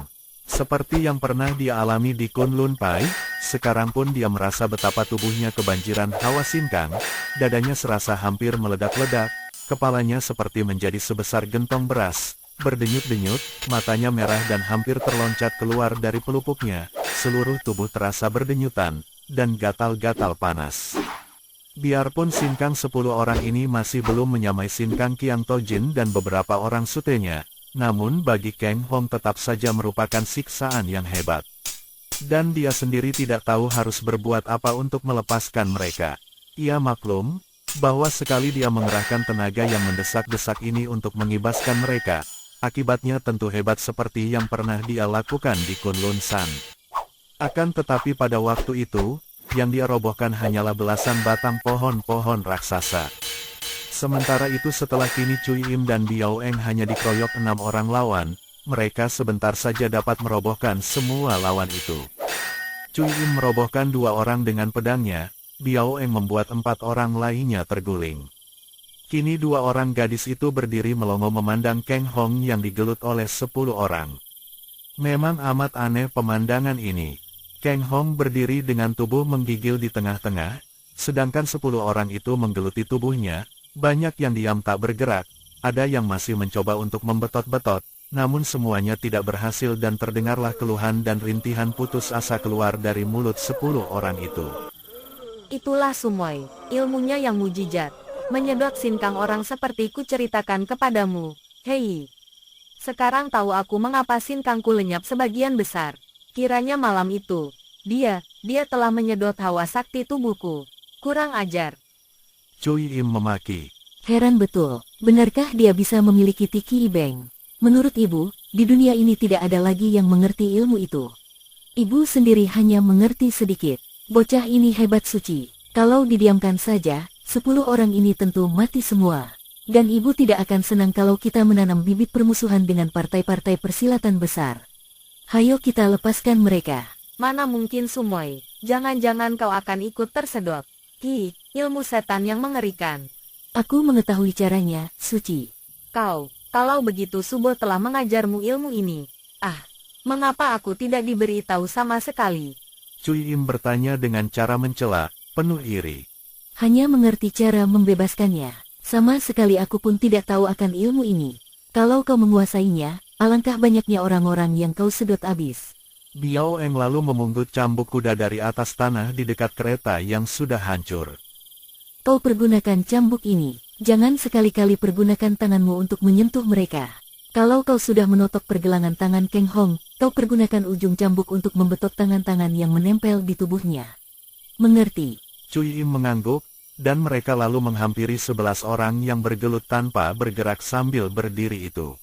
Seperti yang pernah dia alami di Kunlun Pai, sekarang pun dia merasa betapa tubuhnya kebanjiran hawa sinkang, dadanya serasa hampir meledak-ledak, kepalanya seperti menjadi sebesar gentong beras, berdenyut-denyut, matanya merah dan hampir terloncat keluar dari pelupuknya, seluruh tubuh terasa berdenyutan, dan gatal-gatal panas. Biarpun sinkang 10 orang ini masih belum menyamai sinkang Kiang Tojin dan beberapa orang sutenya, namun bagi Kang Hong tetap saja merupakan siksaan yang hebat. Dan dia sendiri tidak tahu harus berbuat apa untuk melepaskan mereka. Ia maklum, bahwa sekali dia mengerahkan tenaga yang mendesak-desak ini untuk mengibaskan mereka, akibatnya tentu hebat seperti yang pernah dia lakukan di Kunlun San. Akan tetapi pada waktu itu, yang dia robohkan hanyalah belasan batang pohon-pohon raksasa. Sementara itu setelah kini Cui Im dan Biao Eng hanya dikeroyok 6 orang lawan, mereka sebentar saja dapat merobohkan semua lawan itu. Cui Im merobohkan 2 orang dengan pedangnya, Biao Eng membuat 4 orang lainnya terguling. Kini 2 orang gadis itu berdiri melongo memandang Kang Hong yang digelut oleh 10 orang. Memang amat aneh pemandangan ini. Kang Hong berdiri dengan tubuh menggigil di tengah-tengah, sedangkan 10 orang itu menggeluti tubuhnya, banyak yang diam tak bergerak, ada yang masih mencoba untuk membetot-betot, namun semuanya tidak berhasil dan terdengarlah keluhan dan rintihan putus asa keluar dari mulut 10 orang itu. Itulah Sumoy, ilmunya yang mujizat, menyedot sinkang orang seperti ku ceritakan kepadamu. Hei, sekarang tahu aku mengapa sinkangku lenyap sebagian besar. Kiranya malam itu, dia telah menyedot hawa sakti tubuhku. Kurang ajar. Cui Im memaki. Heran betul, benarkah dia bisa memiliki Tiki Ibeng? Menurut ibu, di dunia ini tidak ada lagi yang mengerti ilmu itu. Ibu sendiri hanya mengerti sedikit. Bocah ini hebat suci. Kalau didiamkan saja, 10 orang ini tentu mati semua. Dan ibu tidak akan senang kalau kita menanam bibit permusuhan dengan partai-partai persilatan besar. Hayo kita lepaskan mereka. Mana mungkin Sumoy, jangan-jangan kau akan ikut tersedot. Ki, ilmu setan yang mengerikan. Aku mengetahui caranya, Suci. Kalau begitu Subo telah mengajarmu ilmu ini. Ah, mengapa aku tidak diberitahu sama sekali? Cui Im bertanya dengan cara mencela, penuh iri. Hanya mengerti cara membebaskannya. Sama sekali aku pun tidak tahu akan ilmu ini. Kalau kau menguasainya, alangkah banyaknya orang-orang yang kau sedot habis. Biao Eng lalu memungut cambuk kuda dari atas tanah di dekat kereta yang sudah hancur. Kau pergunakan cambuk ini. Jangan sekali-kali pergunakan tanganmu untuk menyentuh mereka. Kalau kau sudah menotok pergelangan tangan Keng Hong, kau pergunakan ujung cambuk untuk membetot tangan-tangan yang menempel di tubuhnya. Mengerti? Cui Im mengangguk, dan mereka lalu menghampiri 11 orang yang bergelut tanpa bergerak sambil berdiri itu.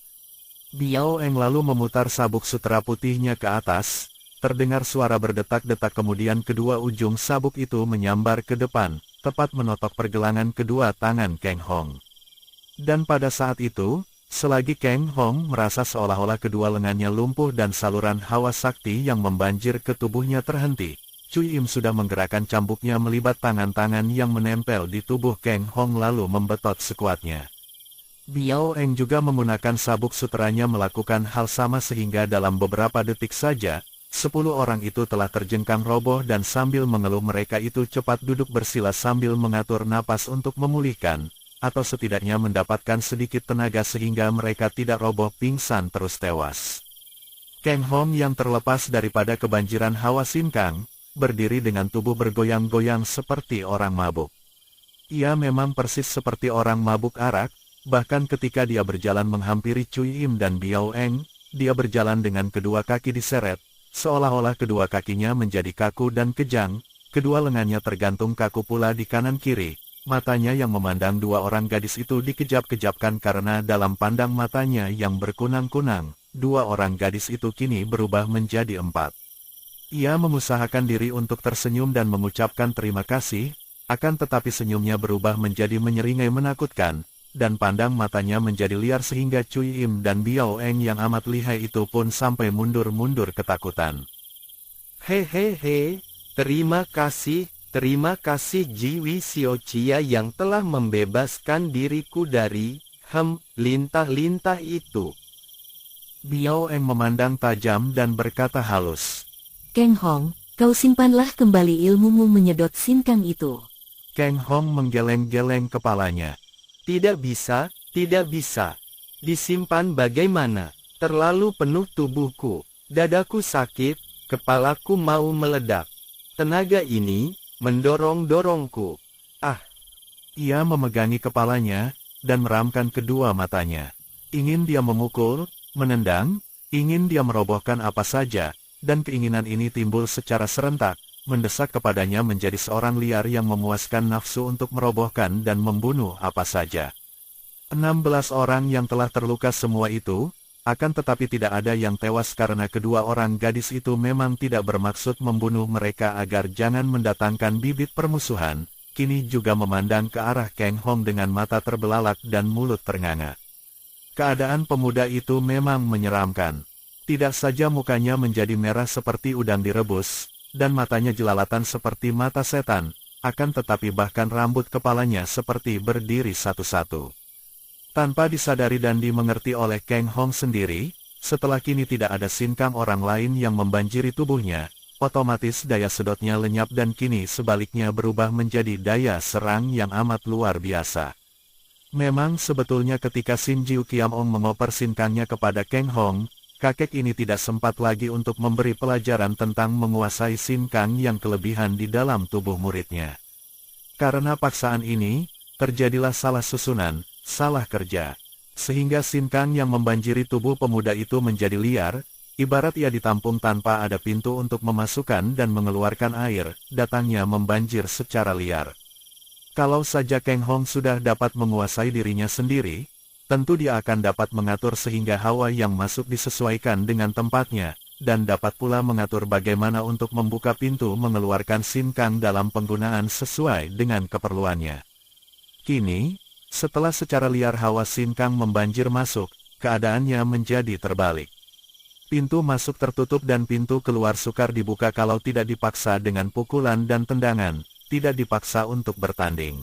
Biao Eng lalu memutar sabuk sutera putihnya ke atas, terdengar suara berdetak-detak kemudian kedua ujung sabuk itu menyambar ke depan, tepat menotok pergelangan kedua tangan Keng Hong. Dan pada saat itu, selagi Keng Hong merasa seolah-olah kedua lengannya lumpuh dan saluran hawa sakti yang membanjir ke tubuhnya terhenti, Cui Im sudah menggerakkan cambuknya melibat tangan-tangan yang menempel di tubuh Keng Hong lalu membetot sekuatnya. Biao Eng juga menggunakan sabuk suteranya melakukan hal sama sehingga dalam beberapa detik saja, 10 orang itu telah terjengkang roboh dan sambil mengeluh mereka itu cepat duduk bersila sambil mengatur napas untuk memulihkan, atau setidaknya mendapatkan sedikit tenaga sehingga mereka tidak roboh pingsan terus tewas. Keng Hong yang terlepas daripada kebanjiran hawa sinkang, berdiri dengan tubuh bergoyang-goyang seperti orang mabuk. Ia memang persis seperti orang mabuk arak. Bahkan ketika dia berjalan menghampiri Cui Im dan Biao Eng, dia berjalan dengan kedua kaki diseret, seolah-olah kedua kakinya menjadi kaku dan kejang, kedua lengannya tergantung kaku pula di kanan kiri, matanya yang memandang dua orang gadis itu dikejap-kejapkan karena dalam pandang matanya yang berkunang-kunang, dua orang gadis itu kini berubah menjadi 4. Ia mengusahakan diri untuk tersenyum dan mengucapkan terima kasih, akan tetapi senyumnya berubah menjadi menyeringai menakutkan, dan pandang matanya menjadi liar sehingga Cui Im dan Biao Eng yang amat lihai itu pun sampai mundur-mundur ketakutan. Hehehe, terima kasih Jiwi Xiao-Chia yang telah membebaskan diriku dari, lintah-lintah itu. Biao Eng memandang tajam dan berkata halus. Keng Hong, kau simpanlah kembali ilmumu menyedot sinkang itu. Keng Hong menggeleng-geleng kepalanya. Tidak bisa. Disimpan bagaimana? Terlalu penuh tubuhku. Dadaku sakit, kepalaku mau meledak. Tenaga ini, mendorong-dorongku. Ia memegangi kepalanya, dan meramkan kedua matanya. Ingin dia memukul, menendang, ingin dia merobohkan apa saja, dan keinginan ini timbul secara serentak, mendesak kepadanya menjadi seorang liar yang memuaskan nafsu untuk merobohkan dan membunuh apa saja. 16 orang yang telah terluka semua itu, akan tetapi tidak ada yang tewas karena kedua orang gadis itu memang tidak bermaksud membunuh mereka agar jangan mendatangkan bibit permusuhan, kini juga memandang ke arah Keng Hong dengan mata terbelalak dan mulut ternganga. Keadaan pemuda itu memang menyeramkan. Tidak saja mukanya menjadi merah seperti udang direbus, dan matanya jelalatan seperti mata setan, akan tetapi bahkan rambut kepalanya seperti berdiri satu-satu. Tanpa disadari dan dimengerti oleh Keng Hong sendiri, setelah kini tidak ada sinkang orang lain yang membanjiri tubuhnya, otomatis daya sedotnya lenyap dan kini sebaliknya berubah menjadi daya serang yang amat luar biasa. Memang sebetulnya ketika Sin Jiu Kiamong mengoper sinkangnya kepada Keng Hong, kakek ini tidak sempat lagi untuk memberi pelajaran tentang menguasai sinkang yang kelebihan di dalam tubuh muridnya. Karena paksaan ini, terjadilah salah susunan, salah kerja. Sehingga sinkang yang membanjiri tubuh pemuda itu menjadi liar, ibarat ia ditampung tanpa ada pintu untuk memasukkan dan mengeluarkan air, datangnya membanjir secara liar. Kalau saja Keng Hong sudah dapat menguasai dirinya sendiri, tentu dia akan dapat mengatur sehingga hawa yang masuk disesuaikan dengan tempatnya, dan dapat pula mengatur bagaimana untuk membuka pintu mengeluarkan Sin Kang dalam penggunaan sesuai dengan keperluannya. Kini, setelah secara liar hawa Sin Kang membanjir masuk, keadaannya menjadi terbalik. Pintu masuk tertutup dan pintu keluar sukar dibuka kalau tidak dipaksa dengan pukulan dan tendangan, tidak dipaksa untuk bertanding.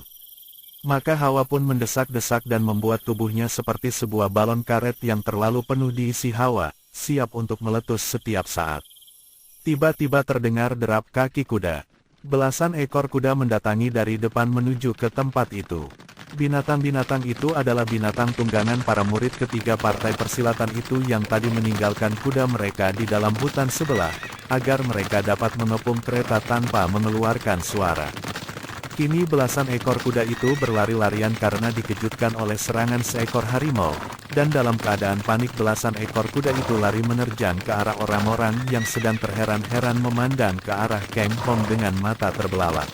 Maka hawa pun mendesak-desak dan membuat tubuhnya seperti sebuah balon karet yang terlalu penuh diisi hawa, siap untuk meletus setiap saat. Tiba-tiba terdengar derap kaki kuda. Belasan ekor kuda mendatangi dari depan menuju ke tempat itu. Binatang-binatang itu adalah binatang tunggangan para murid ketiga partai persilatan itu yang tadi meninggalkan kuda mereka di dalam hutan sebelah, agar mereka dapat mengepung kereta tanpa mengeluarkan suara. Kini belasan ekor kuda itu berlari-larian karena dikejutkan oleh serangan seekor harimau, dan dalam keadaan panik belasan ekor kuda itu lari menerjang ke arah orang-orang yang sedang terheran-heran memandang ke arah Kang Hong dengan mata terbelalak.